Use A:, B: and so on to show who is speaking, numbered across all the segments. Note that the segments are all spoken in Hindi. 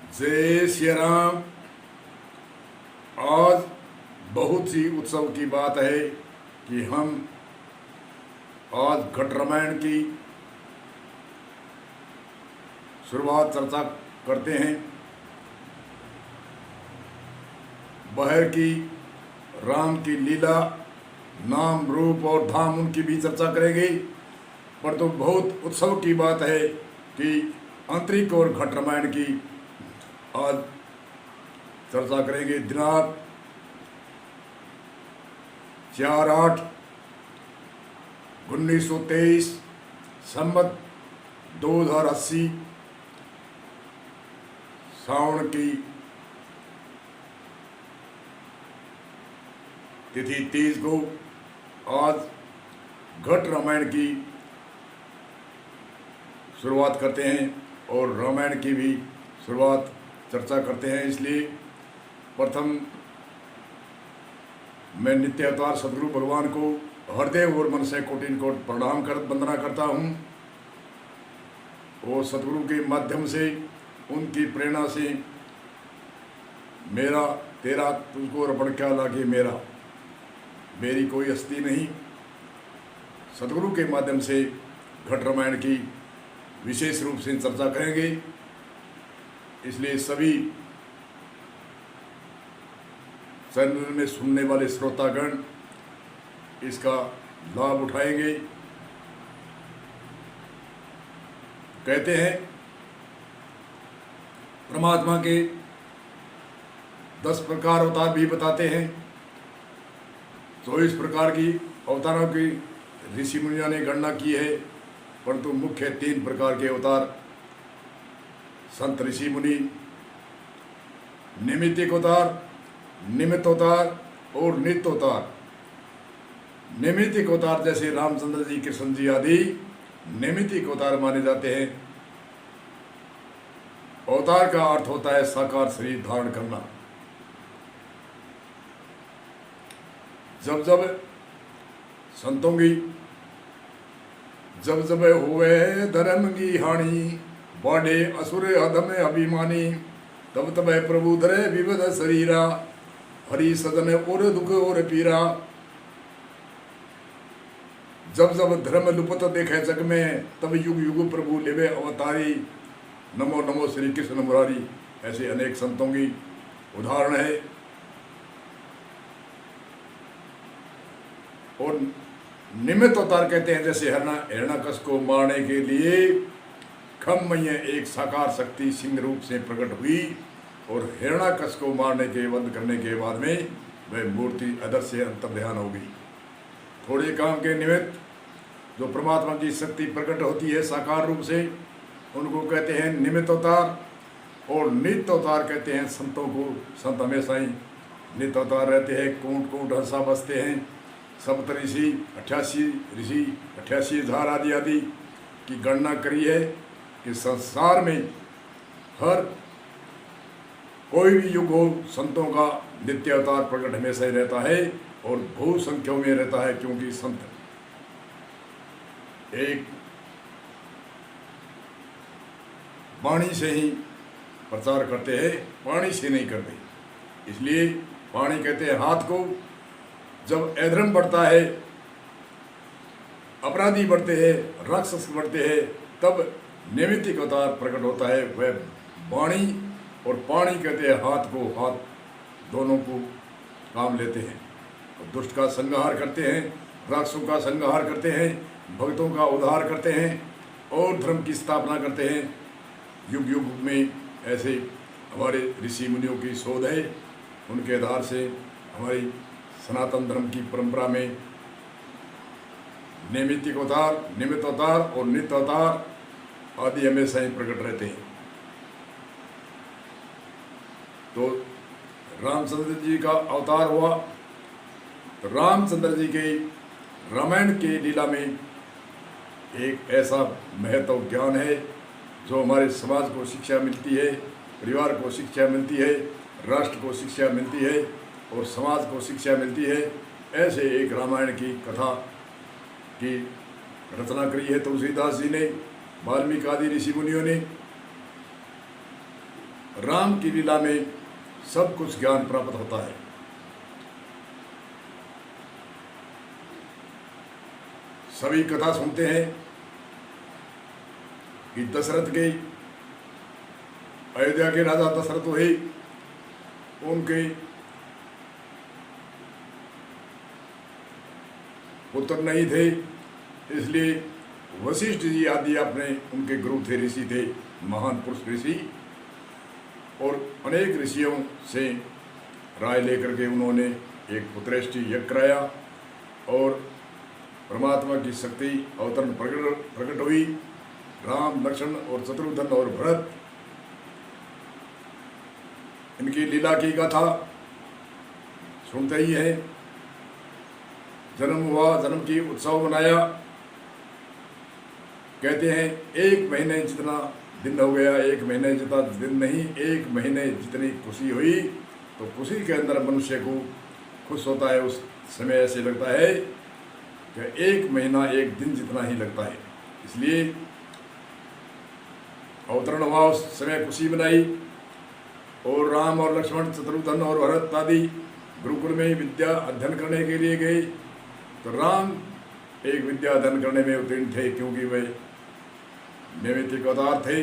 A: जय श्री राम। आज बहुत ही उत्सव की बात है कि हम आज घट रामायण की शुरुआत चर्चा करते हैं। बहर की राम की लीला, नाम, रूप और धाम उनकी भी चर्चा करेंगे। पर तो बहुत उत्सव की बात है कि आंतरिक और घट रामायण की आज चर्चा करेंगे। दिनांक 4/8/1923 संवत 2080 सावन की तिथि 30 को आज घट रामायण की शुरुआत करते हैं और रामायण की भी शुरुआत चर्चा करते हैं। इसलिए प्रथम मैं नित्य अवतार सदगुरु भगवान को हृदय और मन से कोटि कोट प्रणाम कर वंदना करता हूँ। और सदगुरु के माध्यम से, उनकी प्रेरणा से मेरा तेरा तुझको अर्पण क्या लागे मेरा, मेरी कोई हस्ती नहीं। सदगुरु के माध्यम से घट रामायण की विशेष रूप से चर्चा करेंगे। इसलिए सभी चैनल में सुनने वाले श्रोतागण इसका लाभ उठाएंगे। कहते हैं परमात्मा के 10 प्रकार अवतार भी बताते हैं। 24 प्रकार की अवतारों की ऋषि मुनियों ने गणना की है, परंतु मुख्य 3 प्रकार के अवतार संत ऋषि मुनि, निमित्तिक अवतार, निमित्त अवतार और नित्य अवतार। निमित्तिक अवतार जैसे रामचंद्र जी, कृष्ण जी आदि निमित्तिक अवतार माने जाते हैं। अवतार का अर्थ होता है साकार शरीर धारण करना। जब जब संतों की जब जब हुए धर्म की हानि, बाढ़े असुर अधम अभिमानी, तब तब प्रभु धरे विविध शरीरा, हरि सदन और दुख और पीरा। जब जब धर्म लुपत देखे जग में, तब युग युग प्रभु लेवे अवतारी, नमो नमो श्री कृष्ण मुरारी। ऐसे अनेक संतों की उदाहरण है। और निमित्त अवतार कहते हैं जैसे हिरण्यकश्यप को मारने के लिए खम में एक साकार शक्ति सिंह रूप से प्रकट हुई और हिरण्यकश्यप को मारने के वध करने के बाद में वह मूर्ति अदृश्य अंतर्ध्यान हो गई। थोड़े काम के निमित्त जो परमात्मा की शक्ति प्रकट होती है साकार रूप से, उनको कहते हैं निमित्त अवतार। और नित्य अवतार कहते हैं संतों को। संत हमेशा ही नित्य अवतार रहते हैं। कूट कूट हंसा बसते हैं। सप्त ऋषि 88 ऋषि 88,000 आदि आदि की गणना करी है कि संसार में हर कोई भी युग हो, संतों का नित्य अवतार प्रकट हमेशा ही रहता है और बहु संख्या में रहता है। क्योंकि संत एक वाणी से ही प्रचार करते हैं, वाणी से नहीं करते। इसलिए वाणी कहते हैं हाथ को। जब अधर्म बढ़ता है, अपराधी बढ़ते हैं, राक्षस बढ़ते हैं, तब नैमित्तिक अवतार प्रकट होता है, वह वाणी। और पाणी कहते हैं हाथ को। हाथ दोनों को काम लेते हैं। दुष्ट का संहार करते हैं, राक्षसों का संहार करते हैं, भक्तों का उद्धार करते हैं और धर्म की स्थापना करते हैं। युग युग में ऐसे हमारे ऋषि मुनियों की शोध है। उनके आधार से हमारी सनातन धर्म की परंपरा में नैमित्तिक अवतार, निमित्त अवतार और नित्य अवतार आदि हमेशा ही प्रकट रहते हैं। तो रामचंद्र जी का अवतार हुआ। तो रामचंद्र जी के रामायण के लीला में एक ऐसा महत्व ज्ञान है जो हमारे समाज को शिक्षा मिलती है, परिवार को शिक्षा मिलती है, राष्ट्र को शिक्षा मिलती है और समाज को शिक्षा मिलती है। ऐसे एक रामायण की कथा की रचना करी है तुलसीदास जी ने, वाल्मीकि आदि ऋषि मुनियों ने। राम की लीला में सब कुछ ज्ञान प्राप्त होता है। सभी कथा सुनते हैं कि दशरथ के, अयोध्या के राजा दशरथ हुए, उनके पुत्र नहीं थे, इसलिए वशिष्ठ जी आदि अपने उनके गुरु थे, ऋषि थे, महान पुरुष ऋषि, और अनेक ऋषियों से राय लेकर के उन्होंने एक पुत्रेष्टि यज्ञ कराया और परमात्मा की शक्ति अवतरण प्रकट हुई। राम, लक्ष्मण और शत्रुघ्न और भरत, इनकी लीला की गाथा सुनते ही है। जन्म हुआ, जन्म की उत्सव मनाया, कहते हैं 1 महीने जितना दिन हो गया, 1 महीने जितना दिन नहीं, 1 महीने जितनी खुशी हुई, तो खुशी के अंदर मनुष्य को खुश होता है। उस समय ऐसे लगता है कि 1 महीना 1 दिन जितना ही लगता है। इसलिए अवतरण हुआ, उस समय खुशी बनाई, और राम और लक्ष्मण, शत्रुघ्न और भरत आदि गुरुकुल में विद्या अध्ययन करने के लिए गए। तो राम एक विद्या अध्ययन करने में उत्तीर्ण थे, क्योंकि वे नैमित्तिक अवतार थे।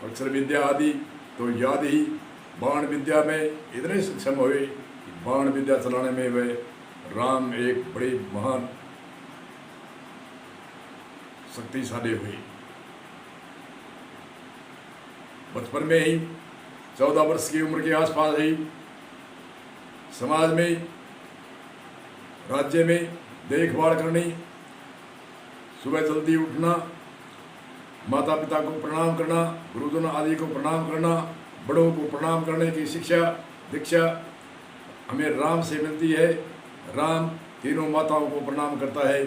A: अक्षर विद्या आदि तो याद ही, बाण विद्या में इतने सक्षम हुए कि बाण विद्या चलाने में वे राम एक बड़े महान शक्तिशाली हुए। बचपन में ही 14 वर्ष की उम्र के आसपास ही समाज में, राज्य में देखभाल करनी, सुबह जल्दी उठना, माता पिता को प्रणाम करना, गुरुजन आदि को प्रणाम करना, बड़ों को प्रणाम करने की शिक्षा दीक्षा हमें राम से मिलती है। राम तीनों माताओं को प्रणाम करता है,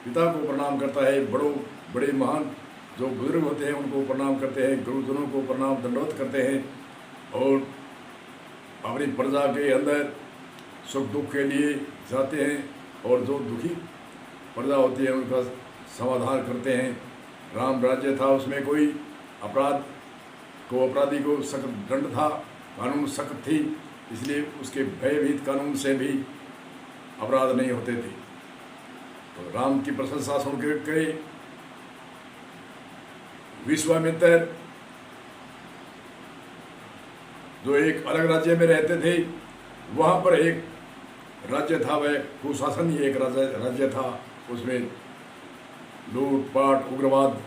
A: पिता को प्रणाम करता है, बड़े महान जो बुजुर्ग होते हैं उनको प्रणाम करते हैं, गुरुजनों को प्रणाम दंडवत करते हैं, और अपनी प्रजा के अंदर सुख दुख के लिए जाते हैं, और जो दुखी प्रजा होती है उनका समाधान करते हैं। राम राज्य था, उसमें कोई अपराधी को सख्त दंड था, कानून सख्त थी, इसलिए उसके भयभीत कानून से भी अपराध नहीं होते थे। तो राम की प्रशंसा सुन के विश्वामित्र, जो एक अलग राज्य में रहते थे, वहाँ पर एक राज्य था, वह कुशासन ही एक राज्य था, उसमें लूटपाट, उग्रवाद,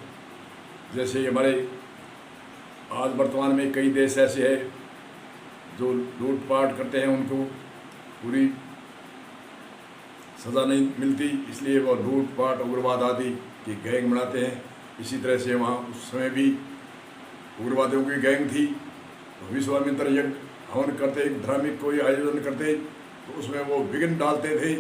A: जैसे हमारे आज वर्तमान में कई देश ऐसे हैं जो लूटपाट करते हैं, उनको पूरी सज़ा नहीं मिलती, इसलिए वो लूटपाट, उग्रवाद आदि की गैंग बनाते हैं। इसी तरह से वहाँ उस समय भी उग्रवादियों की गैंग थी। तो विश्वामित्र यज्ञ हवन करते, धार्मिक कोई आयोजन करते, तो उसमें वो विघ्न डालते थे।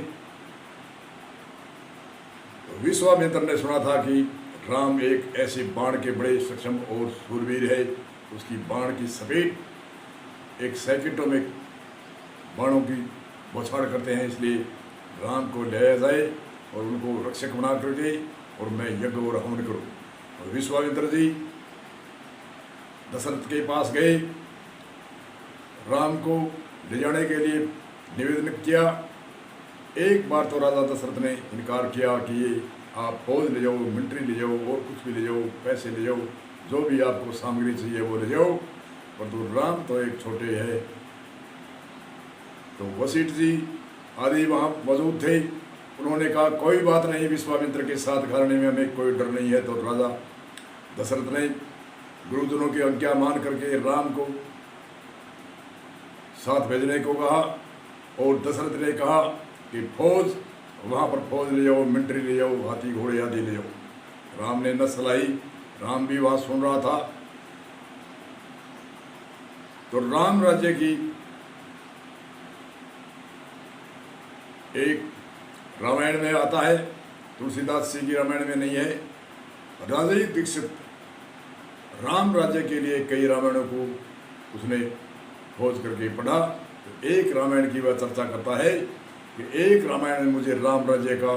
A: तो विश्वामित्र ने सुना था कि राम एक ऐसे बाण के बड़े सक्षम और शूरवीर है, उसकी बाण की सपेट 1 सेकंडों में बाणों की बौछार करते हैं, इसलिए राम को लाया जाए और उनको रक्षक बना करके और मैं यज्ञ और हवन करूँ। और विश्वामित्र जी दशरथ के पास गए, राम को ले जाने के लिए निवेदन किया। एक बार तो राजा दशरथ ने इनकार किया कि ये आप फौज ले जाओ, मिलिट्री ले जाओ, और कुछ भी ले जाओ, पैसे ले जाओ, जो भी आपको सामग्री चाहिए वो ले जाओ, परंतु राम तो एक छोटे है। तो वशिष्ठ जी आदि वहाँ मौजूद थे, उन्होंने कहा कोई बात नहीं, विश्वामित्र के साथ घराने में हमें कोई डर नहीं है। तो राजा दशरथ ने गुरुजनों की आज्ञा मान करके राम को साथ भेजने को कहा, और दशरथ ने कहा कि फौज, वहाँ पर फौज ले जाओ, मिलिट्री ले जाओ, हाथी घोड़े आदि ले जाओ। राम ने न सलाई, राम भी वहाँ सुन रहा था। तो राम राज्य की एक रामायण में आता है, तुलसीदास जी की रामायण में नहीं है। राजा दीक्षित राम राज्य के लिए कई रामायणों को उसने खोज करके पढ़ा। तो एक रामायण की वह चर्चा करता है कि एक रामायण में मुझे राम राज्य का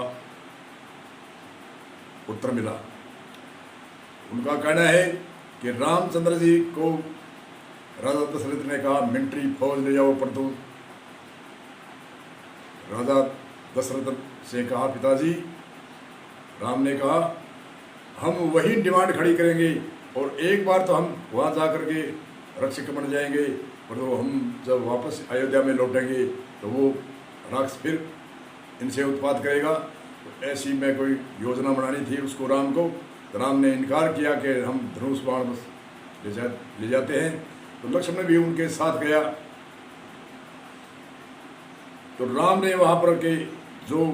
A: उत्तर मिला। उनका कहना है कि रामचंद्र जी को राजा दशरथ ने कहा मिलिट्री फौज ले जाओ, परंतु राजा दशरथ से कहा पिताजी, राम ने कहा हम वही डिमांड खड़ी करेंगे और एक बार तो हम वहाँ जा कर के रक्षक बन जाएंगे, पर तो हम जब वापस अयोध्या में लौटेंगे तो वो राक्षस फिर इनसे उत्पात करेगा। तो ऐसी में कोई योजना बनानी थी उसको राम को, तो राम ने इनकार किया कि हम धनुष बाण बस ले जाते हैं। तो लक्ष्मण भी उनके साथ गया। तो राम ने वहाँ पर के जो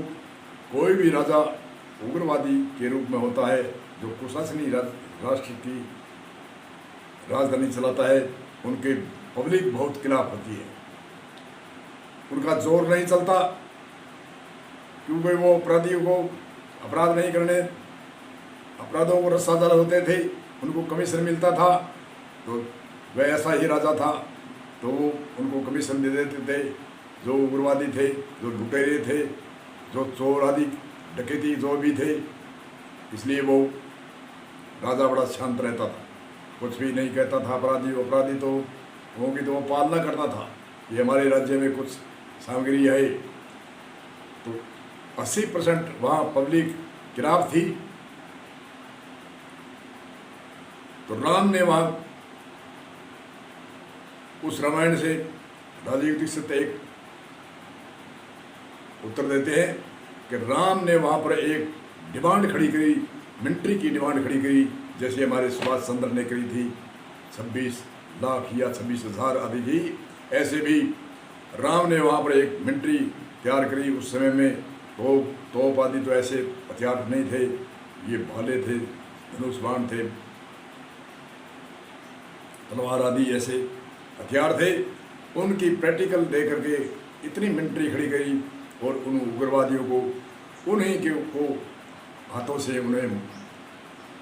A: कोई भी राजा उग्रवादी के रूप में होता है, जो कुशासनी राष्ट्र की राजधानी चलाता है, उनके पब्लिक बहुत खिलाफ होती है, उनका जोर नहीं चलता, क्योंकि वो अपराधियों को अपराध नहीं करने, अपराधों को रस्सादार होते थे, उनको कमीशन मिलता था। तो वह ऐसा ही राजा था, तो वो उनको कमीशन दे देते थे, जो उग्रवादी थे, जो लुटेरे थे, जो चोर आदि डकैती जो भी थे। इसलिए वो राजा बड़ा शांत रहता था, कुछ भी नहीं कहता था। अपराधी तो वो की तो वो पालना करता था कि हमारे राज्य में कुछ सामग्री है। तो 80% वहाँ पब्लिक खिलाफ थी। तो राम ने वहाँ उस रामायण से राजीव दीक्षित एक उत्तर देते हैं कि राम ने वहाँ पर एक डिमांड खड़ी करी, मिलिट्री की डिमांड खड़ी करी, जैसे हमारे सुभाष चंद्र ने करी थी 26 लाख या 26,000 आदि की। ऐसे भी राम ने वहाँ पर एक मिलिट्री तैयार करी। उस समय में तोप आदि तो ऐसे हथियार नहीं थे, ये भाले थे, धनुष बाण थे, तलवार आदि ऐसे हथियार थे। उनकी प्रैक्टिकल दे करके इतनी मिलिट्री खड़ी करी और उन उग्रवादियों को उन्हीं के को हाथों से उन्हें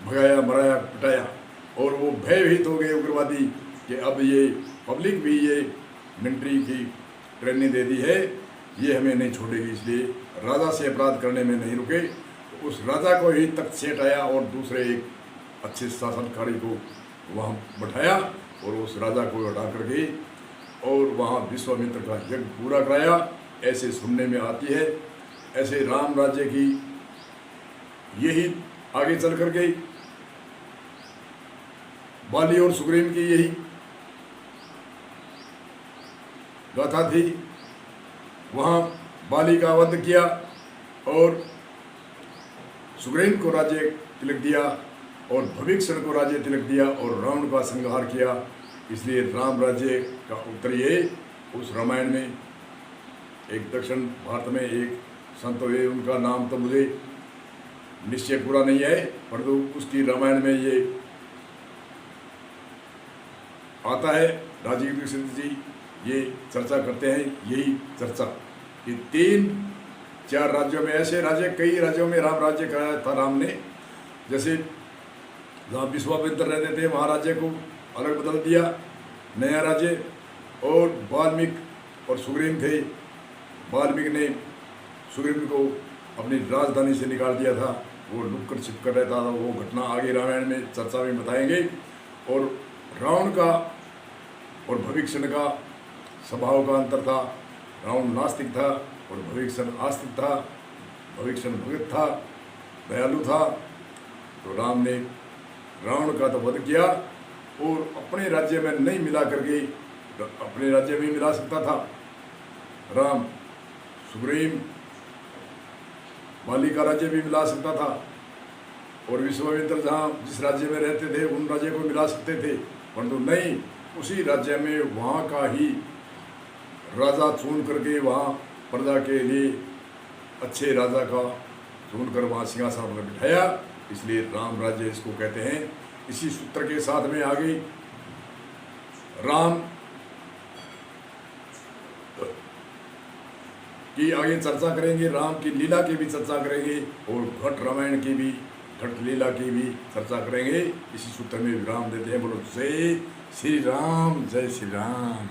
A: भगाया, मराया, पिटाया। और वो भयभीत हो गए उग्रवादी कि अब ये पब्लिक भी ये मिलिट्री की ट्रेनिंग दे दी है, ये हमें नहीं छोड़ेगी। इसलिए राजा से अपराध करने में नहीं रुके। तो उस राजा को ही तख्त से हटाया और दूसरे एक अच्छे शासनकारी को वहाँ बैठाया और उस राजा को हटा करके और वहाँ विश्वामित्र का यज्ञ पूरा कराया। ऐसे सुनने में आती है। ऐसे राम राज्य की यही आगे चल कर गई। बाली और सुग्रीव की यही गाथा थी। वहाँ बाली का वध किया और सुग्रीव को राज्य तिलक दिया और भविष्य को राज्य तिलक दिया और रावण का संहार किया। इसलिए राम राज्य का उत्तर ये उस रामायण में एक दक्षिण भारत में एक संत हुए, उनका नाम तो मुझे निश्चय पूरा नहीं है, परंतु उसकी रामायण में ये आता है। राजीव दीक्षित जी ये चर्चा करते हैं, यही चर्चा कि 3-4 राज्यों में ऐसे राज्य, कई राज्यों में राम राज्य कराया था राम ने। जैसे जहाँ विश्वामित्र रहते थे वहाँ राज्य को अलग बदल दिया, नया राज्य। और वाल्मीकि और सुग्रीव थे, वाल्मीकि ने सुग्रीव को अपनी राजधानी से निकाल दिया था, वो लुक कर छिप कर रहता था। वो घटना आगे रामायण में चर्चा में बताएंगे। और रावण का और भविष्य का स्वभाव का अंतर था। रावण नास्तिक था और भविष्य आस्तिक था। भविष्य भगत था, दयालु था। तो राम ने रावण का तो वध किया और अपने राज्य में नहीं मिला करके, अपने राज्य में मिला सकता था राम, सुग्रीव बाली का राज्य भी मिला सकता था और विश्वामित्र जहाँ जिस राज्य में रहते थे उन राज्य को मिला सकते थे, परंतु नहीं, उसी राज्य में वहाँ का ही राजा चुन करके वहाँ प्रजा के लिए अच्छे राजा का चुनकर वहाँ सिंहासन पर बिठाया। इसलिए राम राज्य इसको कहते हैं। इसी सूत्र के साथ में आगे राम की आगे चर्चा करेंगे, राम की लीला की भी चर्चा करेंगे और घट रामायण की भी, घट लीला की भी चर्चा करेंगे। इसी सूत्र में विराम देते हैं। बोलो जय श्री राम, जय श्री राम।